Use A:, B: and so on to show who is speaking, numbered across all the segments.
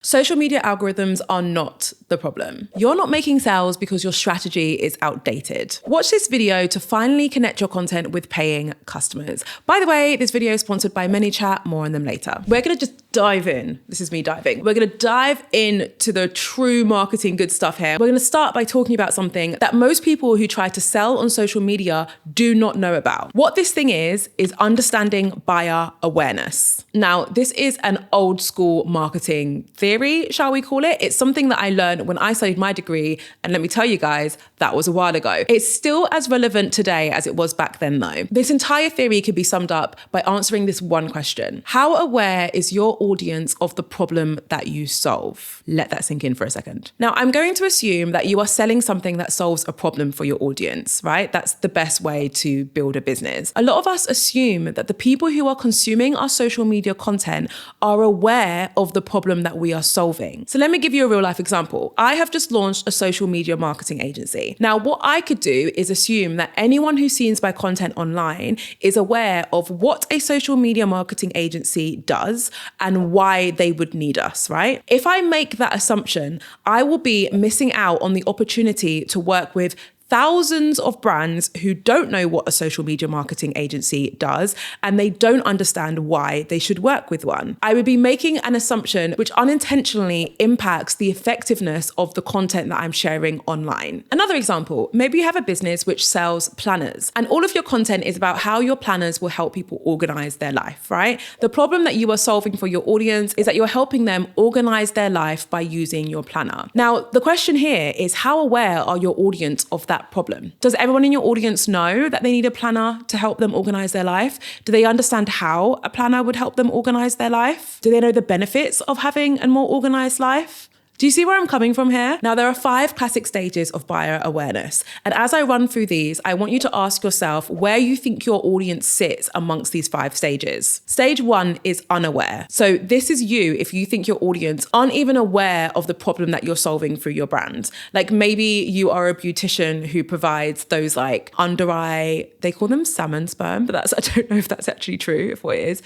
A: Social media algorithms are not the problem. You're not making sales because your strategy is outdated. Watch this video to finally connect your content with paying customers. By the way, this video is sponsored by ManyChat, more on them later. We're gonna just dive in. This is me diving. We're gonna dive into the true marketing good stuff here. We're gonna start by talking about something that most people who try to sell on social media do not know about. What this thing is understanding buyer awareness. Now, this is an old school marketing theory, shall we call it? It's something that I learned when I studied my degree, and let me tell you guys, that was a while ago. It's still as relevant today as it was back then though. This entire theory could be summed up by answering this one question. How aware is your audience of the problem that you solve? Let that sink in for a second. Now, I'm going to assume that you are selling something that solves a problem for your audience, right? That's the best way to build a business. A lot of us assume that the people who are consuming our social media content are aware of the problem that we are solving. So let me give you a real life example. I have just launched a social media marketing agency. Now, what I could do is assume that anyone who sees my content online is aware of what a social media marketing agency does and why they would need us, right? If I make that assumption, I will be missing out on the opportunity to work with thousands of brands who don't know what a social media marketing agency does, and they don't understand why they should work with one. I would be making an assumption which unintentionally impacts the effectiveness of the content that I'm sharing online. Another example, maybe you have a business which sells planners, and all of your content is about how your planners will help people organize their life, right? The problem that you are solving for your audience is that you're helping them organize their life by using your planner. Now, the question here is, how aware are your audience of that problem? Does everyone in your audience know that they need a planner to help them organize their life? Do they understand how a planner would help them organize their life? Do they know the benefits of having a more organized life? Do you see where I'm coming from here? Now, there are 5 classic stages of buyer awareness. And as I run through these, I want you to ask yourself where you think your audience sits amongst these 5 stages. Stage 1 is unaware. So this is you if you think your audience aren't even aware of the problem that you're solving through your brand. Like maybe you are a beautician who provides those like under eye, they call them salmon sperm, but I don't know if that's actually true, if what it is.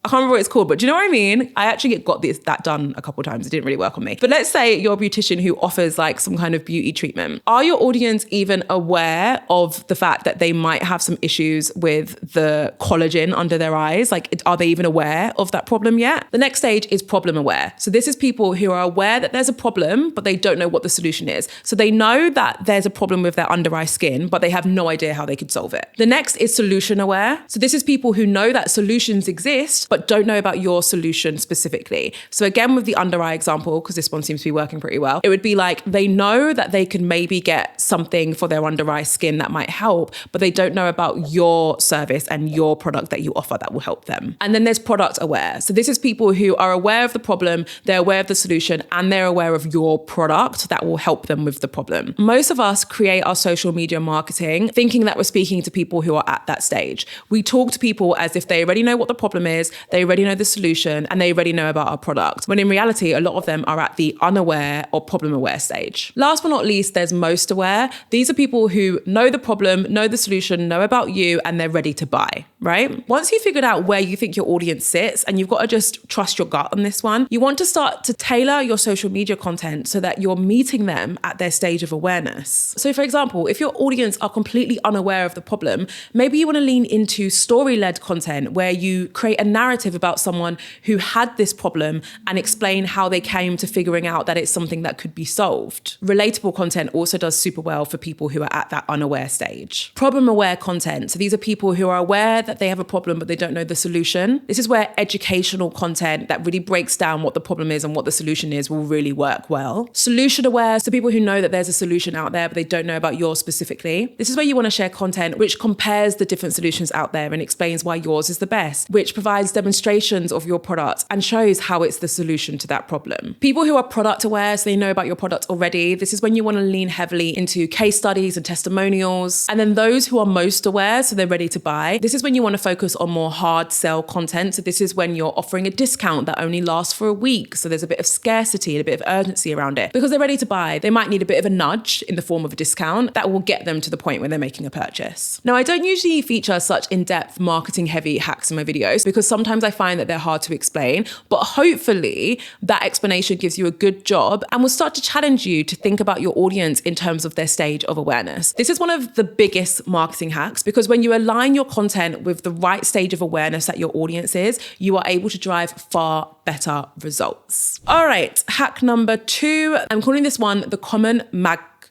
A: I can't remember what it's called, but do you know what I mean? I actually got that done a couple of times. It didn't really work on me. But let's say you're a beautician who offers like some kind of beauty treatment. Are your audience even aware of the fact that they might have some issues with the collagen under their eyes? Like, are they even aware of that problem yet? The next stage is problem aware. So this is people who are aware that there's a problem, but they don't know what the solution is. So they know that there's a problem with their under eye skin, but they have no idea how they could solve it. The next is solution aware. So this is people who know that solutions exist, but don't know about your solution specifically. So again, with the under eye example, because this one seems to be working pretty well, it would be like they know that they can maybe get something for their under eye skin that might help, but they don't know about your service and your product that you offer that will help them. And then there's product aware. So this is people who are aware of the problem, they're aware of the solution, and they're aware of your product that will help them with the problem. Most of us create our social media marketing thinking that we're speaking to people who are at that stage. We talk to people as if they already know what the problem is, they already know the solution, and they already know about our product. When in reality, a lot of them are at the unaware or problem aware stage. Last but not least, there's most aware. These are people who know the problem, know the solution, know about you, and they're ready to buy, right? Once you've figured out where you think your audience sits, and you've got to just trust your gut on this one, you want to start to tailor your social media content so that you're meeting them at their stage of awareness. So for example, if your audience are completely unaware of the problem, maybe you want to lean into story-led content where you create a narrative about someone who had this problem and explain how they came to figuring out that it's something that could be solved. Relatable content also does super well for people who are at that unaware stage. Problem-aware content. So these are people who are aware that they have a problem, but they don't know the solution. This is where educational content that really breaks down what the problem is and what the solution is will really work well. Solution-aware. So people who know that there's a solution out there, but they don't know about yours specifically. This is where you want to share content which compares the different solutions out there and explains why yours is the best, which provides demonstrations of your product and shows how it's the solution to that problem. People who are product aware, so they know about your product already. This is when you want to lean heavily into case studies and testimonials. And then those who are most aware, so they're ready to buy. This is when you want to focus on more hard sell content. So this is when you're offering a discount that only lasts for a week. So there's a bit of scarcity and a bit of urgency around it. Because they're ready to buy, they might need a bit of a nudge in the form of a discount that will get them to the point where they're making a purchase. Now, I don't usually feature such in-depth marketing heavy hacks in my videos because sometimes sometimes I find that they're hard to explain, but hopefully that explanation gives you a good job and will start to challenge you to think about your audience in terms of their stage of awareness. This is one of the biggest marketing hacks, because when you align your content with the right stage of awareness that your audience is, you are able to drive far better results. All right, hack number 2. I'm calling this one the common magnet.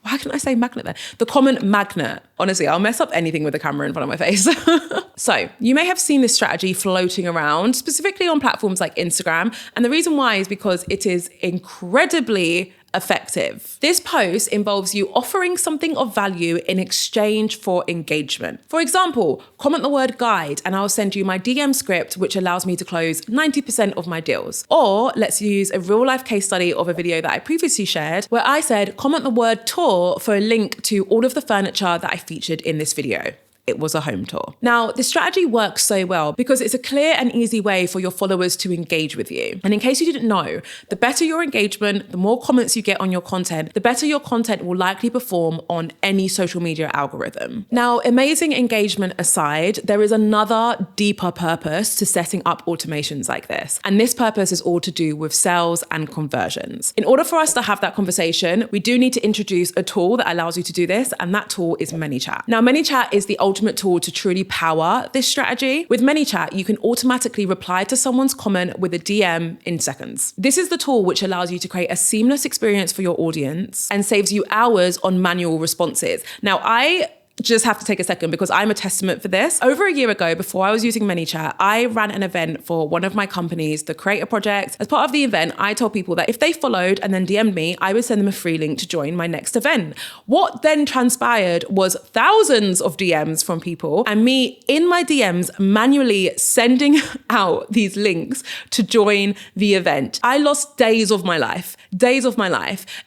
A: Why can't I say magnet there? The common magnet. Honestly, I'll mess up anything with the camera in front of my face. So you may have seen this strategy floating around, specifically on platforms like Instagram. And the reason why is because it is incredibly effective. This post involves you offering something of value in exchange for engagement. For example, comment the word guide and I'll send you my DM script, which allows me to close 90% of my deals. Or let's use a real life case study of a video that I previously shared where I said, comment the word tour for a link to all of the furniture that I featured in this video. It was a home tour. Now, this strategy works so well because it's a clear and easy way for your followers to engage with you. And in case you didn't know, the better your engagement, the more comments you get on your content, the better your content will likely perform on any social media algorithm. Now, amazing engagement aside, there is another deeper purpose to setting up automations like this. And this purpose is all to do with sales and conversions. In order for us to have that conversation, we do need to introduce a tool that allows you to do this, and that tool is ManyChat. Now, ManyChat is the ultimate tool to truly power this strategy. With ManyChat, you can automatically reply to someone's comment with a DM in seconds. This is the tool which allows you to create a seamless experience for your audience and saves you hours on manual responses. Now, I just have to take a second because I'm a testament for this. Over a year ago, before I was using ManyChat, I ran an event for one of my companies, the Creator Project. As part of the event, I told people that if they followed and then DM'd me, I would send them a free link to join my next event. What then transpired was thousands of DMs from people and me in my DMs manually sending out these links to join the event. I lost days of my life.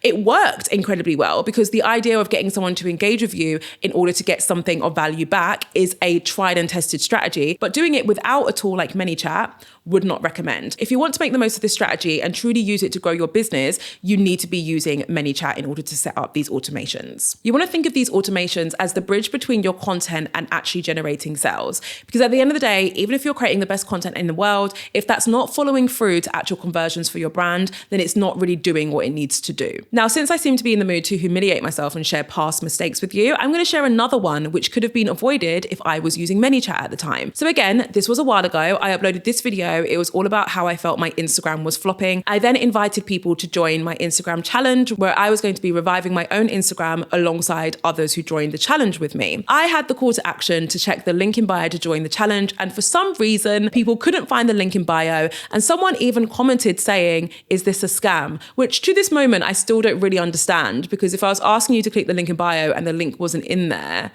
A: It worked incredibly well because the idea of getting someone to engage with you in order to get something of value back is a tried and tested strategy, but doing it without a tool like ManyChat would not recommend. If you want to make the most of this strategy and truly use it to grow your business, you need to be using ManyChat in order to set up these automations. You want to think of these automations as the bridge between your content and actually generating sales. Because at the end of the day, even if you're creating the best content in the world, if that's not following through to actual conversions for your brand, then it's not really doing what it needs to do. Now, since I seem to be in the mood to humiliate myself and share past mistakes with you, I'm going to share another one which could have been avoided if I was using ManyChat at the time. So again, this was a while ago. I uploaded this video. It was all about how I felt my Instagram was flopping. I then invited people to join my Instagram challenge where I was going to be reviving my own Instagram alongside others who joined the challenge with me. I had the call to action to check the link in bio to join the challenge, and for some reason, people couldn't find the link in bio, and someone even commented saying, "Is this a scam?" Which to this moment, I still don't really understand, because if I was asking you to click the link in bio and the link wasn't in there,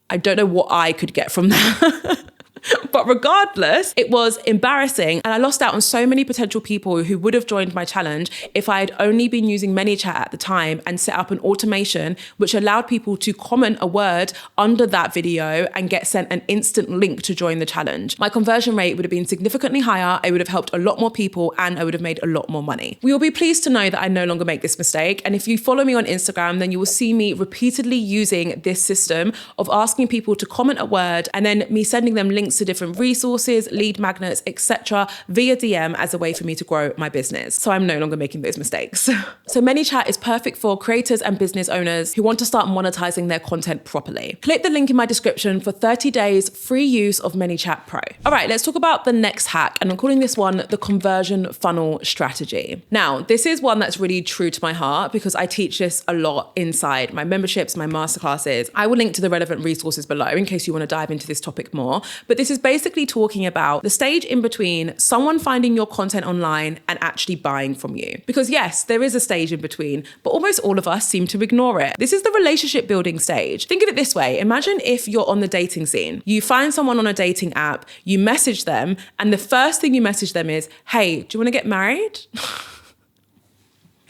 A: I don't know what I could get from that. But regardless, it was embarrassing, and I lost out on so many potential people who would have joined my challenge if I had only been using ManyChat at the time and set up an automation which allowed people to comment a word under that video and get sent an instant link to join the challenge. My conversion rate would have been significantly higher, I would have helped a lot more people, and I would have made a lot more money. You will be pleased to know that I no longer make this mistake, and if you follow me on Instagram, then you will see me repeatedly using this system of asking people to comment a word and then me sending them links to different resources, lead magnets, etc. via DM as a way for me to grow my business. So I'm no longer making those mistakes. So ManyChat is perfect for creators and business owners who want to start monetizing their content properly. Click the link in my description for 30 days free use of ManyChat Pro. All right, let's talk about the next hack, and I'm calling this one the conversion funnel strategy. Now, this is one that's really true to my heart because I teach this a lot inside my memberships, my masterclasses. I will link to the relevant resources below in case you want to dive into this topic more. But this is basically talking about the stage in between someone finding your content online and actually buying from you. Because yes, there is a stage in between, but almost all of us seem to ignore it. This is the relationship building stage. Think of it this way. Imagine if you're on the dating scene. You find someone on a dating app, you message them, and the first thing you message them is, "Hey, do you want to get married?"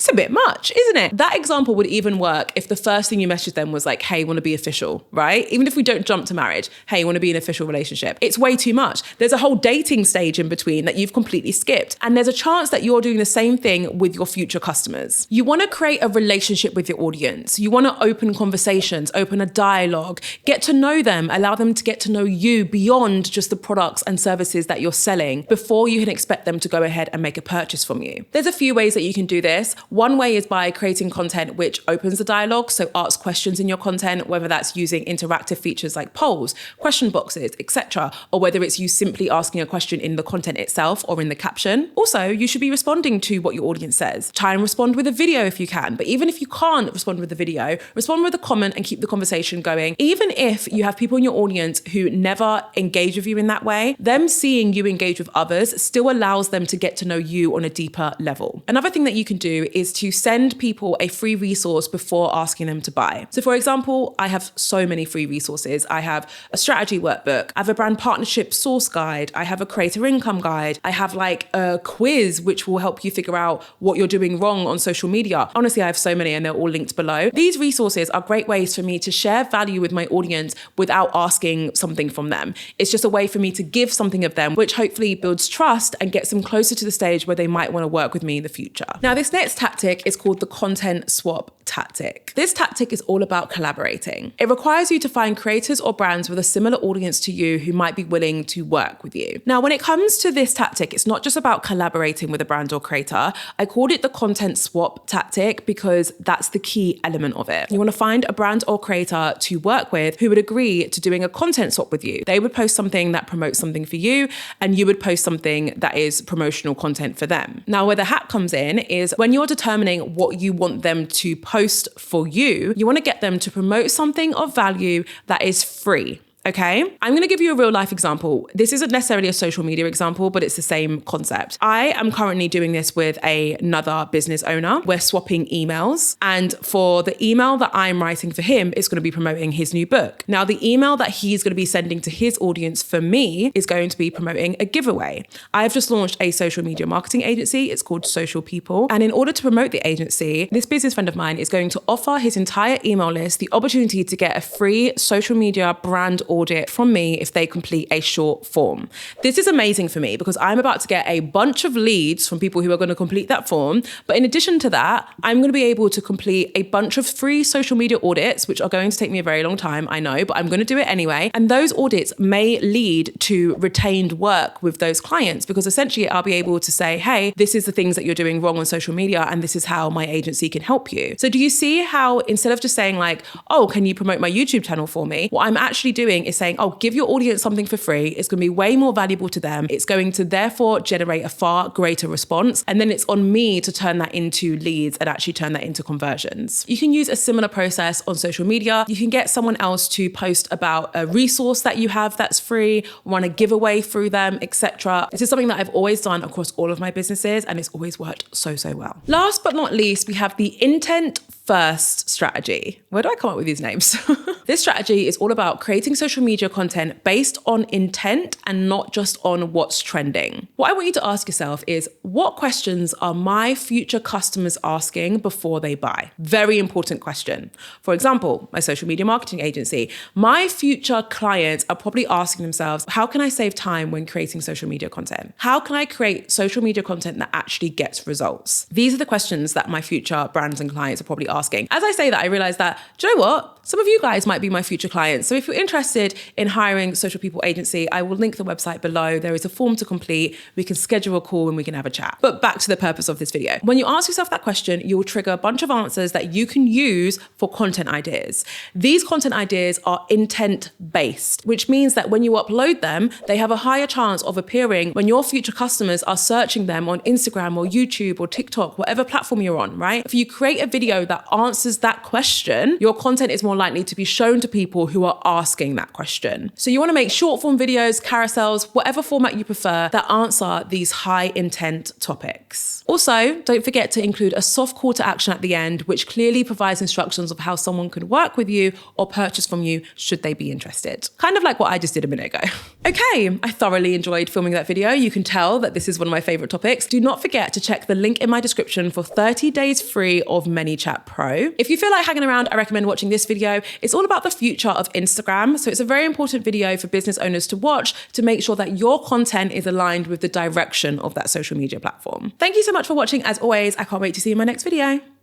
A: It's a bit much, isn't it? That example would even work if the first thing you message them was like, hey, want to be official, right? Even if we don't jump to marriage, hey, want to be in an official relationship. It's way too much. There's a whole dating stage in between that you've completely skipped. And there's a chance that you're doing the same thing with your future customers. You want to create a relationship with your audience. You want to open conversations, open a dialogue, get to know them, allow them to get to know you beyond just the products and services that you're selling before you can expect them to go ahead and make a purchase from you. There's a few ways that you can do this. One way is by creating content which opens the dialogue, so ask questions in your content, whether that's using interactive features like polls, question boxes, etc., or whether it's you simply asking a question in the content itself or in the caption. Also, you should be responding to what your audience says. Try and respond with a video if you can, but even if you can't respond with a video, respond with a comment and keep the conversation going. Even if you have people in your audience who never engage with you in that way, them seeing you engage with others still allows them to get to know you on a deeper level. Another thing that you can do is to send people a free resource before asking them to buy. So for example, I have so many free resources. I have a strategy workbook, I have a brand partnership source guide, I have a creator income guide, I have like a quiz which will help you figure out what you're doing wrong on social media. Honestly, I have so many and they're all linked below. These resources are great ways for me to share value with my audience without asking something from them. It's just a way for me to give something of them, which hopefully builds trust and gets them closer to the stage where they might want to work with me in the future. Now, this next tactic is called the content swap tactic. This tactic is all about collaborating. It requires you to find creators or brands with a similar audience to you who might be willing to work with you. Now, when it comes to this tactic, it's not just about collaborating with a brand or creator. I called it the content swap tactic because that's the key element of it. You want to find a brand or creator to work with who would agree to doing a content swap with you. They would post something that promotes something for you, and you would post something that is promotional content for them. Now, where the hack comes in is when you're determining what you want them to post for you, you want to get them to promote something of value that is free. Okay, I'm going to give you a real life example. This isn't necessarily a social media example, but it's the same concept. I am currently doing this with another business owner. We're swapping emails. And for the email that I'm writing for him, it's going to be promoting his new book. Now, the email that he's going to be sending to his audience for me is going to be promoting a giveaway. I've just launched a social media marketing agency. It's called Social People. And in order to promote the agency, this business friend of mine is going to offer his entire email list the opportunity to get a free social media brand audit from me if they complete a short form. This is amazing for me because I'm about to get a bunch of leads from people who are going to complete that form. But in addition to that, I'm going to be able to complete a bunch of free social media audits, which are going to take me a very long time, I know, but I'm going to do it anyway. And those audits may lead to retained work with those clients because essentially I'll be able to say, hey, this is the things that you're doing wrong on social media and this is how my agency can help you. So do you see how instead of just saying like, oh, can you promote my YouTube channel for me? What I'm actually doing is saying, oh, give your audience something for free. It's going to be way more valuable to them. It's going to therefore generate a far greater response. And then it's on me to turn that into leads and actually turn that into conversions. You can use a similar process on social media. You can get someone else to post about a resource that you have that's free, run a giveaway through them, etc. This is something that I've always done across all of my businesses and it's always worked so well. Last but not least, we have the intent first strategy. Where do I come up with these names? This strategy is all about creating social media content based on intent and not just on what's trending. What I want you to ask yourself is, what questions are my future customers asking before they buy? Very important question. For example, my social media marketing agency, my future clients are probably asking themselves, how can I save time when creating social media content? How can I create social media content that actually gets results? These are the questions that my future brands and clients are probably asking. As I say that, I realize that, do you know what? Some of you guys might be my future clients. So if you're interested in hiring Social People Agency, I will link the website below. There is a form to complete. We can schedule a call and we can have a chat. But back to the purpose of this video. When you ask yourself that question, you'll trigger a bunch of answers that you can use for content ideas. These content ideas are intent-based, which means that when you upload them, they have a higher chance of appearing when your future customers are searching them on Instagram or YouTube or TikTok, whatever platform you're on, right? If you create a video that answers that question, your content is more more likely to be shown to people who are asking that question. So you want to make short form videos, carousels, whatever format you prefer that answer these high intent topics. Also, don't forget to include a soft call to action at the end, which clearly provides instructions of how someone could work with you or purchase from you should they be interested. Kind of like what I just did a minute ago. Okay, I thoroughly enjoyed filming that video. You can tell that this is one of my favorite topics. Do not forget to check the link in my description for 30 days free of ManyChat Pro. If you feel like hanging around, I recommend watching this video. It's all about the future of Instagram. So it's a very important video for business owners to watch to make sure that your content is aligned with the direction of that social media platform. Thank you so much for watching. As always, I can't wait to see you in my next video.